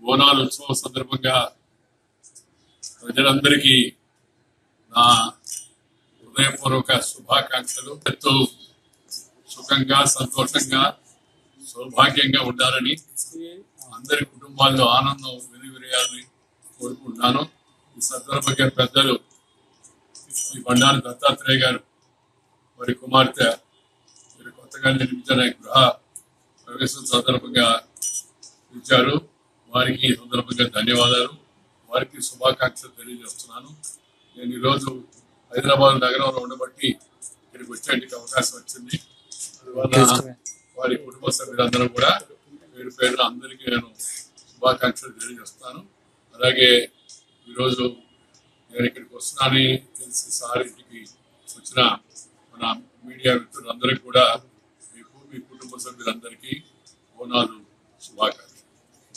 బోనాలు ఉత్సవం సందర్భంగా ప్రజలందరికీ నా హృదయపూర్వక శుభాకాంక్షలు. ఎంతో సుఖంగా, సంతోషంగా, సౌభాగ్యంగా ఉండాలని, అందరి కుటుంబాల్లో ఆనందం వెలువరియాలని కోరుకుంటున్నాను. ఈ సందర్భంగా పెద్దలు శ్రీ బండారు దత్తాత్రేయ గారు వారి కుమార్తె మీరు కొత్తగా నిర్మించిన గృహ ప్రవేశం సందర్భంగా ఇచ్చారు. వారికి ఈ సందర్భంగా ధన్యవాదాలు, వారికి శుభాకాంక్షలు తెలియజేస్తున్నాను. నేను ఈరోజు హైదరాబాద్ నగరంలో ఉండబట్టి ఇక్కడికి వచ్చేందుకు అవకాశం వచ్చింది. అందువల్ల వారి కుటుంబ సభ్యులందరూ కూడా పేరు పేరున అందరికీ నేను శుభాకాంక్షలు తెలియజేస్తాను. అలాగే ఈరోజు నేను ఇక్కడికి వస్తున్నానని తెలిసి సార్ ఇంటికి వచ్చిన మన మీడియా మిత్రులందరికీ కూడా మీకు, మీ కుటుంబ సభ్యులందరికీ బోనాలు శుభాకాంక్షలు.